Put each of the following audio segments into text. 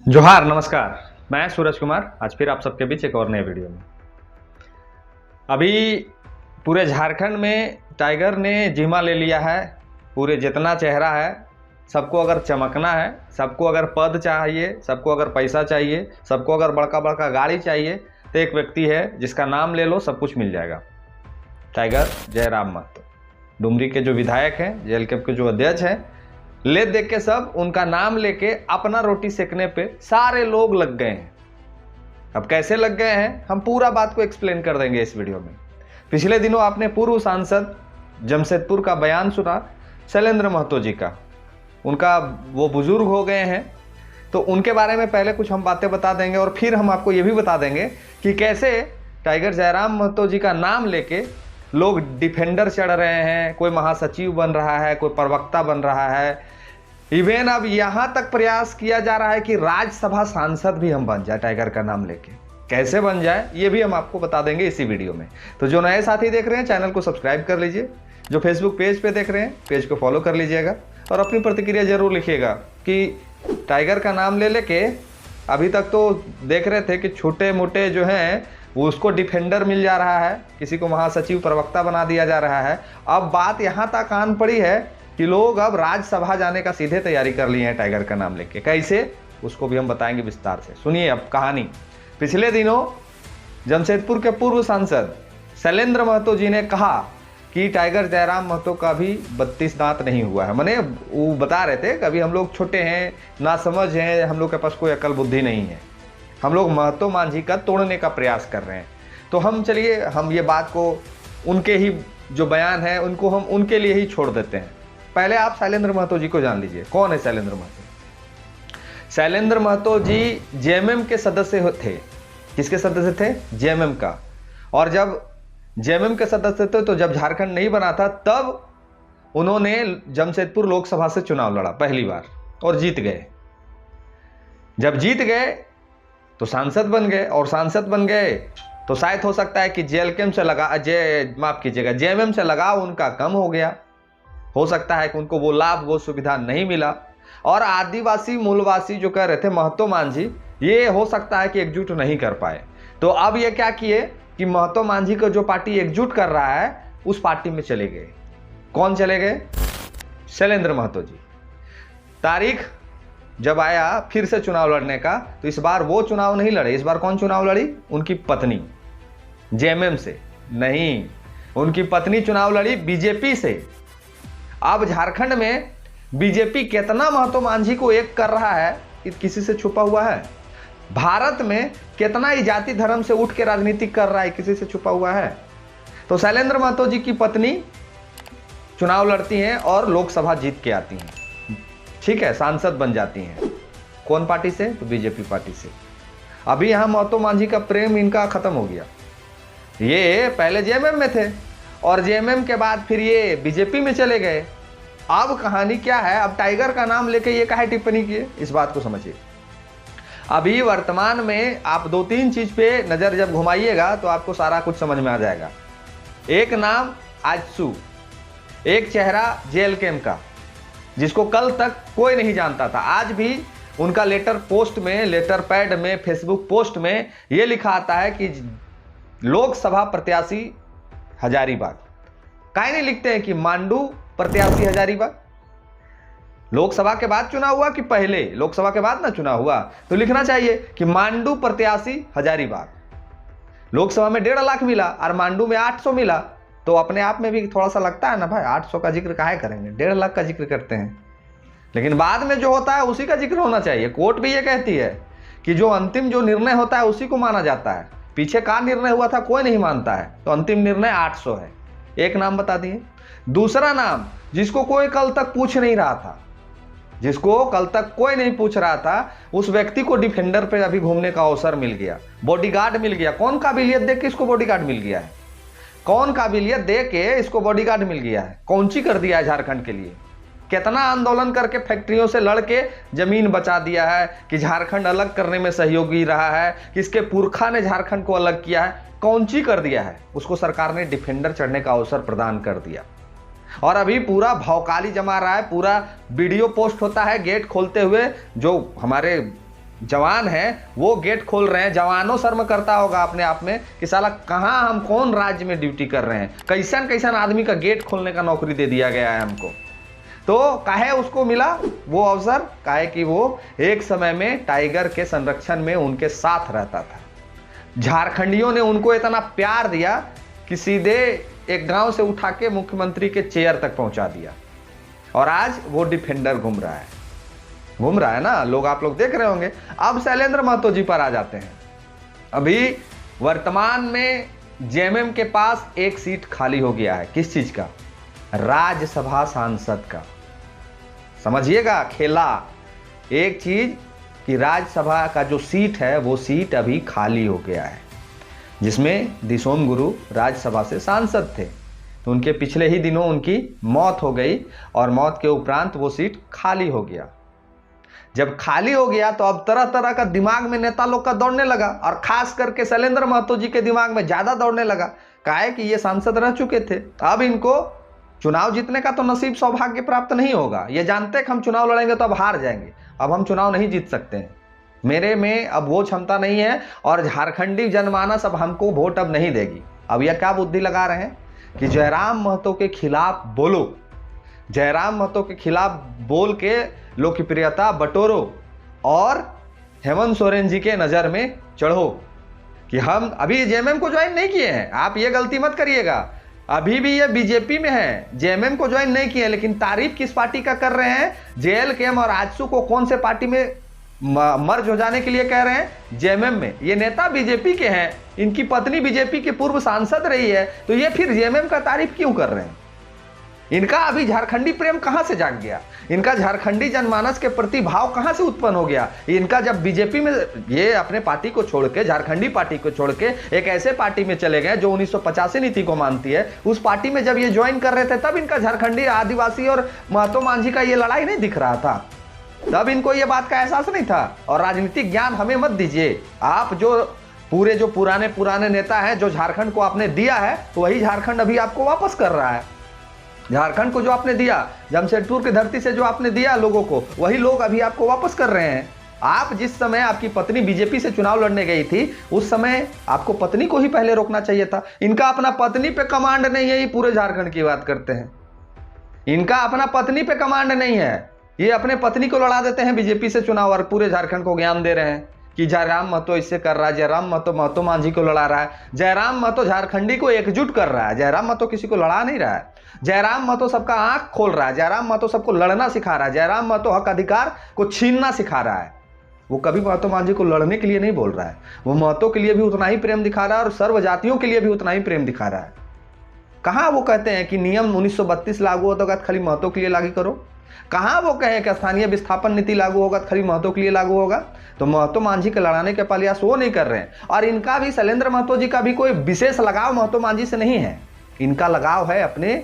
जोहार नमस्कार। मैं सूरज कुमार आज फिर आप सबके बीच एक और नए वीडियो में। अभी पूरे झारखंड में टाइगर ने जिम्मा ले लिया है। पूरे जितना चेहरा है सबको अगर चमकना है, सबको अगर पद चाहिए, सबको अगर पैसा चाहिए, सबको अगर बड़का बड़का गाड़ी चाहिए तो एक व्यक्ति है जिसका नाम ले लो सब कुछ मिल जाएगा। टाइगर जयराम महतो डुमरी के जो विधायक हैं, जेएलकेप के जो अध्यक्ष हैं, ले देख के सब उनका नाम लेके अपना रोटी सेकने पे सारे लोग लग गए हैं। अब कैसे लग गए हैं हम पूरा बात को एक्सप्लेन कर देंगे इस वीडियो में। पिछले दिनों आपने पूर्व सांसद जमशेदपुर का बयान सुना, शैलेंद्र महतो जी का। उनका वो बुजुर्ग हो गए हैं तो उनके बारे में पहले कुछ हम बातें बता देंगे और फिर हम आपको ये भी बता देंगे कि कैसे टाइगर जयराम महतो जी का नाम लेके लोग डिफेंडर चढ़ रहे हैं, कोई महासचिव बन रहा है, कोई प्रवक्ता बन रहा है। इवेन अब यहां तक प्रयास किया जा रहा है कि राज्यसभा सांसद भी हम बन जाए टाइगर का नाम लेके। कैसे बन जाए ये भी हम आपको बता देंगे इसी वीडियो में। तो जो नए साथी देख रहे हैं चैनल को सब्सक्राइब कर लीजिए, जो फेसबुक पेज पे देख रहे हैं पेज को फॉलो कर लीजिएगा और अपनी प्रतिक्रिया जरूर लिखिएगा कि टाइगर का नाम ले लेके अभी तक तो देख रहे थे कि छोटे मोटे जो हैं वो उसको डिफेंडर मिल जा रहा है, किसी को महासचिव प्रवक्ता बना दिया जा रहा है। अब बात यहाँ तक आन पड़ी है कि लोग अब राज्यसभा जाने का सीधे तैयारी कर लिए हैं टाइगर का नाम लेके। कैसे उसको भी हम बताएंगे विस्तार से। सुनिए अब कहानी। पिछले दिनों जमशेदपुर के पूर्व सांसद शैलेंद्र महतो जी ने कहा कि टाइगर जयराम महतो का भी 32 दांत नहीं हुआ है। माने वो बता रहे थे कभी हम लोग छोटे हैं, नासमझ हैं, हम लोग के पास कोई अकल बुद्धि नहीं है, हम लोग महतो मांझी का तोड़ने का प्रयास कर रहे हैं। तो हम चलिए हम ये बात को उनके ही जो बयान है उनको हम उनके लिए ही छोड़ देते हैं। पहले आप शैलेंद्र महतो जी को जान लीजिए। कौन है शैलेंद्र महतो? शैलेंद्र महतो जी जेएमएम के सदस्य थे। किसके सदस्य थे? जेएमएम का। और जब जेएमएम के सदस्य थे तो जब झारखंड नहीं बना था तब उन्होंने जमशेदपुर लोकसभा से चुनाव लड़ा पहली बार और जीत गए। जब जीत गए तो सांसद बन गए और सांसद बन गए तो शायद हो सकता है कि जेएलकेम से माफ कीजिएगा जेएमएम से लगाव उनका कम हो गया। हो सकता है कि उनको वो लाभ वो सुविधा नहीं मिला। और आदिवासी मूलवासी जो कह रहे थे महतो मांझी, ये हो सकता है कि एकजुट नहीं कर पाए। तो अब ये क्या किए कि महतो मांझी को जो पार्टी एकजुट कर रहा है उस पार्टी में चले गए। कौन चले गए? शैलेंद्र महतो जी। तारीख जब आया फिर से चुनाव लड़ने का तो इस बार वो चुनाव नहीं लड़े। इस बार कौन चुनाव लड़ी? उनकी पत्नी। जेएमएम से नहीं, उनकी पत्नी चुनाव लड़ी बीजेपी से। अब झारखंड में बीजेपी कितना महतो मांझी को एक कर रहा है किसी से छुपा हुआ है? भारत में कितना ही जाति धर्म से उठ के राजनीति कर रहा है किसी से छुपा हुआ है? तो शैलेंद्र महतो जी की पत्नी चुनाव लड़ती हैं और लोकसभा जीत के आती हैं, ठीक है, सांसद बन जाती हैं। कौन पार्टी से? तो बीजेपी पार्टी से। अभी यहां महतो मांझी का प्रेम इनका खत्म हो गया। ये पहले जेएमएम में थे और जेएमएम के बाद फिर ये बीजेपी में चले गए। अब कहानी क्या है? अब टाइगर का नाम लेके ये काहे टिप्पणी किए, इस बात को समझिए। अभी वर्तमान में आप 2-3 चीज पे नजर जब घुमाइएगा तो आपको सारा कुछ समझ में आ जाएगा। एक नाम आजसू, एक चेहरा जेएलकेम का जिसको कल तक कोई नहीं जानता था। आज भी उनका लेटर पोस्ट में, लेटर पैड में, फेसबुक पोस्ट में ये लिखा आता है कि लोकसभा प्रत्याशी हजारीबाग। काहे नहीं लिखते हैं कि मांडू प्रत्याशी हजारीबाग? लोकसभा के बाद चुनाव हुआ कि पहले? लोकसभा के बाद ना चुनाव हुआ तो लिखना चाहिए कि मांडू प्रत्याशी हजारीबाग। लोकसभा में 1.5 लाख मिला और मांडू में 800 मिला तो अपने आप में भी थोड़ा सा लगता है ना भाई, 800 का जिक्र काहे करेंगे, 1.5 लाख का जिक्र करते हैं। लेकिन बाद में जो होता है उसी का जिक्र होना चाहिए। कोर्ट भी ये कहती है कि जो अंतिम जो निर्णय होता है उसी को माना जाता है। पीछे का निर्णय हुआ था कोई नहीं मानता है। तो अंतिम निर्णय 800 है। एक नाम बता दिए। दूसरा नाम जिसको कोई कल तक पूछ नहीं रहा था, जिसको कल तक कोई नहीं पूछ रहा था, उस व्यक्ति को डिफेंडर पे अभी घूमने का अवसर मिल गया, बॉडीगार्ड मिल गया। कौन काबिलियत देख के इसको बॉडीगार्ड मिल गया है? कौन काबिलियत दे के इसको बॉडीगार्ड मिल गया है? कौन सी कर दिया है झारखंड के लिए? कितना आंदोलन करके फैक्ट्रियों से लड़के जमीन बचा दिया है कि झारखंड अलग करने में सहयोगी रहा है, किसके पुरखा ने झारखंड को अलग किया है, कौन सी कर दिया है? उसको सरकार ने डिफेंडर चढ़ने का अवसर प्रदान कर दिया। और अभी पूरा भौकाली जमा रहा है। पूरा वीडियो पोस्ट होता है गेट खोलते हुए, जो हमारे जवान हैं वो गेट खोल रहे हैं। जवानों शर्म करता होगा अपने आप में कि साला कहाँ हम कौन राज्य में ड्यूटी कर रहे हैं, कैसन कैसन आदमी का गेट खोलने का नौकरी दे दिया गया है हमको। तो काहे उसको मिला वो अवसर, काहे कि वो एक समय में टाइगर के संरक्षण में उनके साथ रहता था। झारखंडियों ने उनको इतना प्यार दिया कि सीधे एक गांव से उठा के मुख्यमंत्री के चेयर तक पहुंचा दिया, और आज वो डिफेंडर घूम रहा है ना, लोग आप लोग देख रहे होंगे। अब शैलेंद्र महतो जी पर आ जाते हैं। अभी वर्तमान में जेएमएम के पास एक सीट खाली हो गया है। किस चीज का? राज्यसभा सांसद का। समझिएगा खेला, एक चीज कि राज्यसभा का जो सीट है वो सीट अभी खाली हो गया है, जिसमें दिसोम गुरु राज्यसभा से सांसद थे। तो उनके पिछले ही दिनों उनकी मौत हो गई, और मौत के उपरांत वो सीट खाली हो गया। जब खाली हो गया तो अब तरह तरह का दिमाग में नेता लोग का दौड़ने लगा, और खास करके शैलेंद्र महतो जी के दिमाग में ज्यादा दौड़ने लगा। काहे कि ये सांसद रह चुके थे, अब इनको चुनाव जीतने का तो नसीब सौभाग्य प्राप्त नहीं होगा। ये जानते कि हम चुनाव लड़ेंगे तो अब हार जाएंगे, अब हम चुनाव नहीं जीत सकते हैं, मेरे में अब वो क्षमता नहीं है, और झारखंडी जनमानस अब हमको वोट अब नहीं देगी। अब यह क्या बुद्धि लगा रहे हैं कि जयराम महतो के खिलाफ बोलो, जयराम महतो के खिलाफ बोल के लोकप्रियता बटोरो, और हेमंत सोरेन जी के नज़र में चढ़ो कि हम अभी जेएमएम को ज्वाइन नहीं किए हैं। आप ये गलती मत करिएगा, अभी भी ये बीजेपी में है, जेएमएम को ज्वाइन नहीं किए, लेकिन तारीफ किस पार्टी का कर रहे हैं? जेएलकेएम और आजसू को कौन से पार्टी में मर्ज हो जाने के लिए कह रहे हैं? जेएमएम में। ये नेता बीजेपी के हैं, इनकी पत्नी बीजेपी की पूर्व सांसद रही है, तो ये फिर जेएमएम का तारीफ क्यों कर रहे हैं? इनका अभी झारखंडी प्रेम कहां से जाग गया? इनका झारखंडी जनमानस के प्रति भाव कहां से उत्पन्न हो गया? इनका जब बीजेपी में ये अपने पार्टी को छोड़ के, झारखंडी पार्टी को छोड़ के एक ऐसे पार्टी में चले गए जो 1985 नीति को मानती है, उस पार्टी में जब ये ज्वाइन कर रहे थे तब इनका झारखंडी, आदिवासी और महतो मांझी का ये लड़ाई नहीं दिख रहा था, तब इनको ये बात का एहसास नहीं था। और राजनीतिक ज्ञान हमें मत दीजिए आप, जो पुराने नेता हैं, जो झारखंड को आपने दिया है, तो वही झारखंड अभी आपको वापस कर रहा है। झारखंड को जो आपने दिया, जमशेदपुर की धरती से जो आपने दिया लोगों को, वही लोग अभी आपको वापस कर रहे हैं। आप जिस समय आपकी पत्नी बीजेपी से चुनाव लड़ने गई थी, उस समय आपको पत्नी को ही पहले रोकना चाहिए था। इनका अपना पत्नी पे कमांड नहीं है, ये पूरे झारखंड की बात करते हैं, इनका अपना पत्नी पे कमांड नहीं है, ये अपने पत्नी को लड़ा देते हैं बीजेपी से चुनाव, और पूरे झारखंड को ज्ञान दे रहे हैं कि जयराम महतो इससे कर रहा है, जयराम महतो महतो मांझी को लड़ा रहा है। जयराम महतो झारखंडी को एकजुट कर रहा है, जयराम महतो किसी को लड़ा नहीं रहा है। जयराम महतो सबका आंख खोल रहा है, जयराम महतो सबको लड़ना सिखा रहा है, जयराम महतो हक अधिकार को छीनना सिखा रहा है। वो कभी महतो मांझी को लड़ने के लिए नहीं बोल रहा है, वो महतो के लिए भी उतना ही प्रेम दिखा रहा है, और सर्व जातियों के लिए भी उतना ही प्रेम दिखा रहा है। कहाँ वो कहते हैं कि नियम 1932 लागू होता होगा तो खाली महतो के लिए लागू करो? कहाँ वो कहें कि स्थानीय विस्थापन नीति लागू होगा तो खाली महतो के लिए लागू होगा? तो महतो मांझी के लड़ाने के प्रयास वो नहीं कर रहे हैं। और इनका भी, शैलेंद्र महतो जी का भी कोई विशेष लगाव महतो मांझी से नहीं है, इनका लगाव है अपने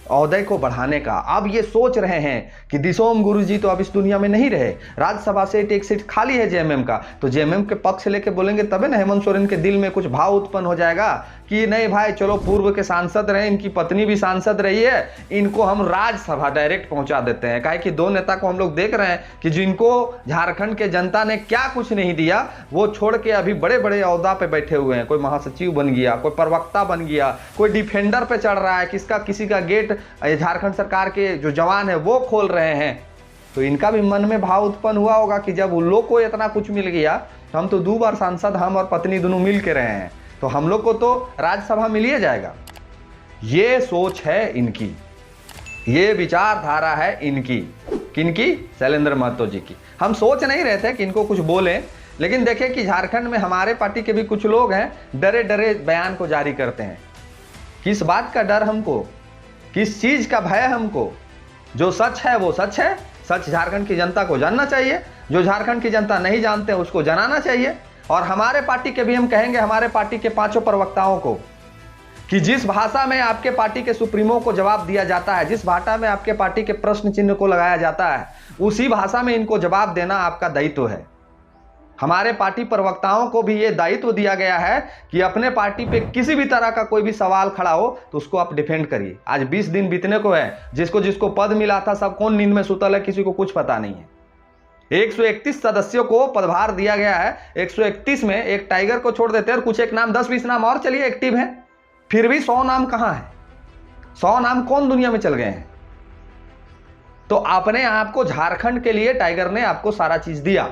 औहदे को बढ़ाने का। अब ये सोच रहे हैं कि दिसोम गुरु जी तो अब इस दुनिया में नहीं रहे, राज्यसभा से एक सीट खाली है जेएमएम का, तो जेएमएम के पक्ष लेके बोलेंगे तबे ना हेमंत सोरेन के दिल में कुछ भाव उत्पन्न हो जाएगा कि नहीं भाई चलो, पूर्व के सांसद रहे, इनकी पत्नी भी सांसद रही है, इनको हम राज्यसभा डायरेक्ट पहुंचा देते हैं। काहे कि दो नेता को हम लोग देख रहे हैं कि जिनको झारखंड के जनता ने क्या कुछ नहीं दिया, वो छोड़ के अभी बड़े बड़े औहदा पे बैठे हुए हैं। कोई महासचिव बन गया, कोई प्रवक्ता बन गया, कोई डिफेंडर पे चढ़ रहा है, किसी का गेट झारखंड सरकार के जो जवान है वो खोल रहे हैं। तो इनका भी मन में भाव उत्पन्न हुआ होगा कि जब उन लोग को इतना कुछ मिल गया, तो हम तो 2 बार सांसद, हम और पत्नी दोनों मिल के रहे हैं, तो हम लोग को तो राज्यसभा मिल ही जाएगा। ये सोच है इनकी, ये विचारधारा है इनकी। किनकी? शैलेंद्र महतो जी की। हम सोच नहीं रहे थे कि इनको कुछ बोलें, लेकिन देखें कि झारखंड में हमारे पार्टी के भी कुछ लोग हैं, डरे डरे बयान को जारी करते हैं। किस बात का डर हमको, किस चीज का भय हमको? जो सच है वो सच है, सच झारखंड की जनता को जानना चाहिए, जो झारखंड की जनता नहीं जानते उसको जनाना चाहिए। और हमारे पार्टी के भी हम कहेंगे, हमारे पार्टी के 5 प्रवक्ताओं को, कि जिस भाषा में आपके पार्टी के सुप्रीमो को जवाब दिया जाता है, जिस भाषा में आपके पार्टी के प्रश्न चिन्ह को लगाया जाता है, उसी भाषा में इनको जवाब देना आपका दायित्व है। हमारे पार्टी प्रवक्ताओं को भी यह दायित्व दिया गया है कि अपने पार्टी पे किसी भी तरह का कोई भी सवाल खड़ा हो तो उसको आप डिफेंड करिए। आज 20 दिन बीतने को है, जिसको जिसको पद मिला था सब कौन नींद में सुतल है, किसी को कुछ पता नहीं है। 131 सदस्यों को पदभार दिया गया है। 131 में एक टाइगर को छोड़ देते हैं और कुछ एक नाम 10-20 नाम और चलिए एक्टिव हैं, फिर भी 100 नाम कहां है? 100 नाम कौन दुनिया में चल गए हैं? तो अपने आप को झारखंड के लिए टाइगर ने आपको सारा चीज दिया।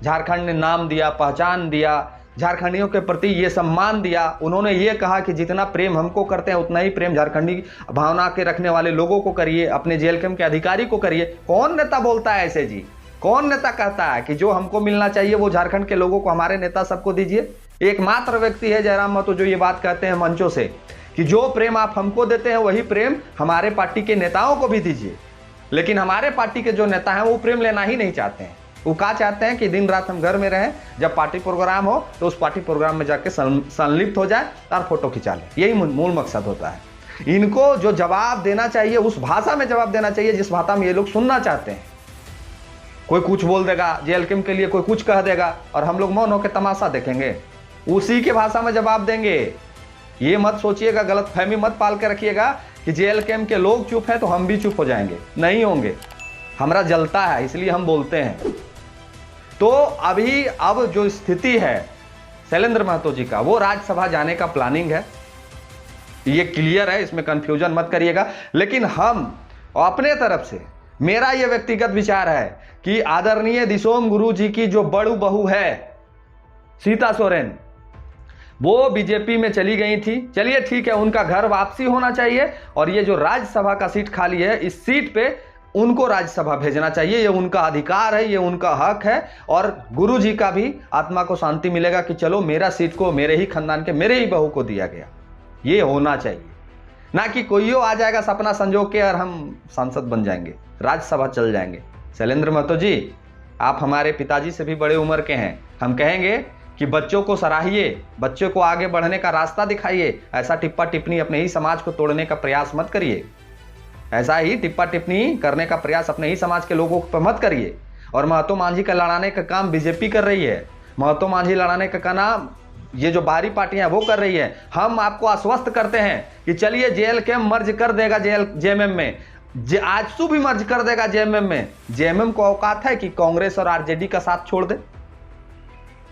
झारखंड ने नाम दिया, पहचान दिया, झारखंडियों के प्रति ये सम्मान दिया। उन्होंने ये कहा कि जितना प्रेम हमको करते हैं उतना ही प्रेम झारखंडी भावना के रखने वाले लोगों को करिए, अपने जेएलकेएम के अधिकारी को करिए। कौन नेता बोलता है ऐसे जी? कौन नेता कहता है कि जो हमको मिलना चाहिए वो झारखंड के लोगों को, हमारे नेता सबको दीजिए? एकमात्र व्यक्ति है जयराम महतो जो ये बात कहते हैं मंचों से कि जो प्रेम आप हमको देते हैं वही प्रेम हमारे पार्टी के नेताओं को भी दीजिए। लेकिन हमारे पार्टी के जो नेता हैं वो प्रेम लेना ही नहीं चाहते हैं। वो क्या चाहते हैं कि दिन रात हम घर में रहें, जब पार्टी प्रोग्राम हो तो उस पार्टी प्रोग्राम में जाके संलिप्त हो जाए और फोटो खिंचा लें। यही मूल मकसद होता है। इनको जो जवाब देना चाहिए उस भाषा में जवाब देना चाहिए जिस भाषा में ये लोग सुनना चाहते हैं। कोई कुछ बोल देगा जेएलकेएम के लिए, कोई कुछ कह देगा और हम लोग मौन होकर तमाशा देखेंगे, उसी के भाषा में जवाब देंगे। ये मत सोचिएगा, गलत फहमी मत पाल के रखिएगा कि जेएलकेएम के लोग चुप है तो हम भी चुप हो जाएंगे। नहीं होंगे, हमारा जलता है इसलिए हम बोलते हैं। तो अभी अब जो स्थिति है शैलेंद्र महतो जी का, वो राज्यसभा जाने का प्लानिंग है, ये क्लियर है, इसमें कंफ्यूजन मत करिएगा। लेकिन हम अपने तरफ से, मेरा यह व्यक्तिगत विचार है कि आदरणीय दिसोम गुरु जी की जो बड़ू बहू है सीता सोरेन, वो बीजेपी में चली गई थी। चलिए ठीक है, उनका घर वापसी होना चाहिए और ये जो राज्यसभा का सीट खाली है इस सीट पे उनको राज्यसभा भेजना चाहिए। ये उनका अधिकार है, ये उनका हक है और गुरु जी का भी आत्मा को शांति मिलेगा कि चलो मेरा सीट को मेरे ही खानदान के, मेरे ही बहू को दिया गया। ये होना चाहिए, ना कि कोई आ जाएगा सपना संजो के और हम सांसद बन जाएंगे, राज्यसभा चल जाएंगे। शैलेंद्र महतो जी, आप हमारे पिताजी से भी बड़े उम्र के हैं। हम कहेंगे कि बच्चों को सराहिए, बच्चों को आगे बढ़ने का रास्ता दिखाइए। ऐसा टिप्पा टिप्पणी अपने ही समाज को तोड़ने का प्रयास मत करिए। ऐसा ही टिप्पा टिप्पणी करने का प्रयास अपने ही समाज के लोगों पर मत करिए। और महतो मांझी का लड़ाने का काम बीजेपी कर रही है, महतो मांझी लड़ाने का काम ये जो बाहरी पार्टियां वो कर रही है। हम आपको आश्वस्त करते हैं कि चलिए जेएलकेएम मर्ज कर देगा जेएमएम में, आजसू भी मर्ज कर देगा जेएमएम में। जेएमएम को औकात है कि कांग्रेस और आरजेडी का साथ छोड़ दे?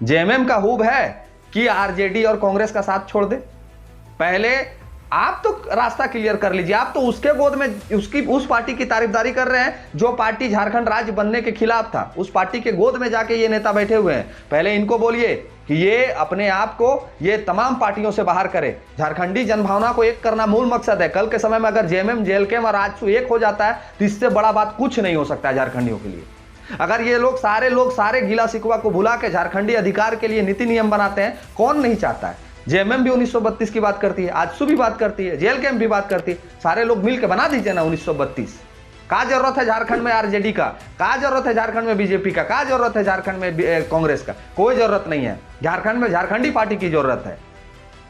जेएमएम का हुब है कि आरजेडी और कांग्रेस का साथ छोड़ दे? पहले आप तो रास्ता क्लियर कर लीजिए। आप तो उसके गोद में उस पार्टी की तारीफदारी कर रहे हैं जो पार्टी झारखंड राज्य बनने के खिलाफ था। उस पार्टी के गोद में जाके ये नेता बैठे हुए हैं। पहले इनको बोलिए कि ये अपने आप को ये तमाम पार्टियों से बाहर करे। झारखंडी जनभावना को एक करना मूल मकसद है। कल के समय में अगर जेएमएम, जेएलकेएम और आजसू एक हो जाता है तो इससे बड़ा बात कुछ नहीं हो सकता है झारखंडियों के लिए। अगर ये लोग सारे गिला शिकवा को भुला के झारखंडी अधिकार के लिए नीति नियम बनाते हैं, कौन नहीं चाहता है? जेएमएम भी 1932 की बात करती है, आजसू भी बात करती है, जेएलकेएम भी बात करती है। सारे लोग मिलकर बना दीजिए ना 1932। क्या जरूरत है झारखंड में आरजेडी का? क्या जरूरत है झारखंड में बीजेपी का? क्या जरूरत है झारखंड में कांग्रेस का? कोई जरूरत नहीं है। झारखंड में झारखंडी पार्टी की जरूरत है।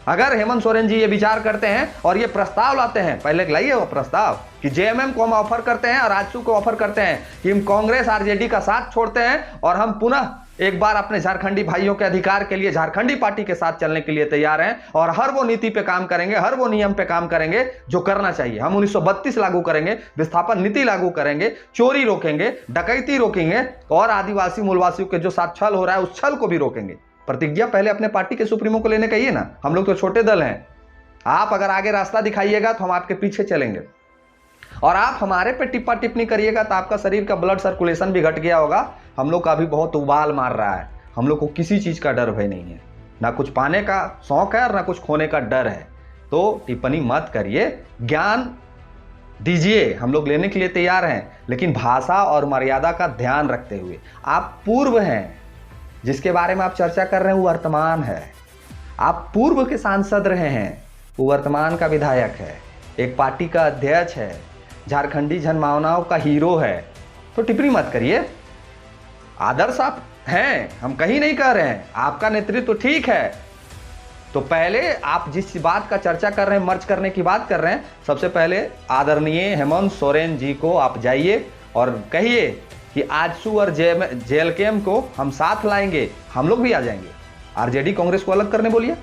अगर हेमंत सोरेन जी ये विचार करते हैं और ये प्रस्ताव लाते हैं, पहले लाइए वो प्रस्ताव कि जेएमएम को हम ऑफर करते हैं और आजसू को ऑफर करते हैं कि हम कांग्रेस आरजेडी का साथ छोड़ते हैं और हम पुनः एक बार अपने झारखंडी भाइयों के अधिकार के लिए झारखंडी पार्टी के साथ चलने के लिए तैयार हैं और हर वो नीति पे काम करेंगे, हर वो नियम पे काम करेंगे जो करना चाहिए। हम 1932 लागू करेंगे, विस्थापन नीति लागू करेंगे, चोरी रोकेंगे, डकैती रोकेंगे और आदिवासी मूलवासियों के जो साथ छल हो रहा है उस छल को भी रोकेंगे। प्रतिज्ञा पहले अपने पार्टी के सुप्रीमो को लेने कहिए ना। हम लोग तो छोटे दल हैं। आप अगर आगे रास्ता दिखाइएगा तो हम आपके पीछे चलेंगे और आप हमारे पे टिप्पा टिप्पणी करिएगा तो आपका शरीर का ब्लड सर्कुलेशन भी घट गया होगा। हम लोग का अभी बहुत उबाल मार रहा है। हम लोग को किसी चीज का डर भय नहीं है, ना कुछ पाने का शौक है और ना कुछ खोने का डर है। तो टिप्पणी मत करिए, ज्ञान दीजिए, हम लोग लेने के लिए तैयार हैं, लेकिन भाषा और मर्यादा का ध्यान रखते हुए। आप पूर्व हैं, जिसके बारे में आप चर्चा कर रहे हैं वो वर्तमान है। आप पूर्व के सांसद रहे हैं, वो वर्तमान का विधायक है, एक पार्टी का अध्यक्ष है, झारखंडी जनभावनाओं का हीरो है। तो टिप्पणी मत करिए। आदर्श आप हैं, हम कहीं नहीं कह रहे हैं, आपका नेतृत्व ठीक है। तो पहले आप जिस बात का चर्चा कर रहे हैं, मर्ज करने की बात कर रहे हैं, सबसे पहले आदरणीय हेमंत सोरेन जी को आप जाइए और कहिए कि आजसू और जेएलकेएम को हम साथ लाएंगे, हम लोग भी आ जाएंगे। आरजेडी कांग्रेस को अलग करने बोलिए,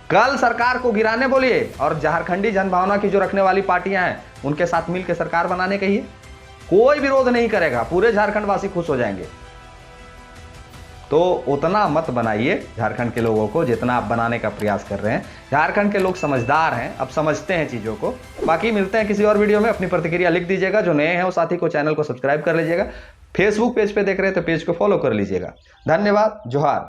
कल सरकार को गिराने बोलिए और झारखंडी जनभावना की जो रखने वाली पार्टियां हैं उनके साथ मिलकर सरकार बनाने कहिए। कोई विरोध नहीं करेगा, पूरे झारखंड वासी खुश हो जाएंगे। तो उतना मत बनाइए झारखंड के लोगों को जितना आप बनाने का प्रयास कर रहे हैं। झारखंड के लोग समझदार हैं, अब समझते हैं चीज़ों को। बाकी मिलते हैं किसी और वीडियो में। अपनी प्रतिक्रिया लिख दीजिएगा। जो नए हैं वो साथी को चैनल को सब्सक्राइब कर लीजिएगा। फेसबुक पेज पे देख रहे हैं तो पेज को फॉलो कर लीजिएगा। धन्यवाद। जोहार।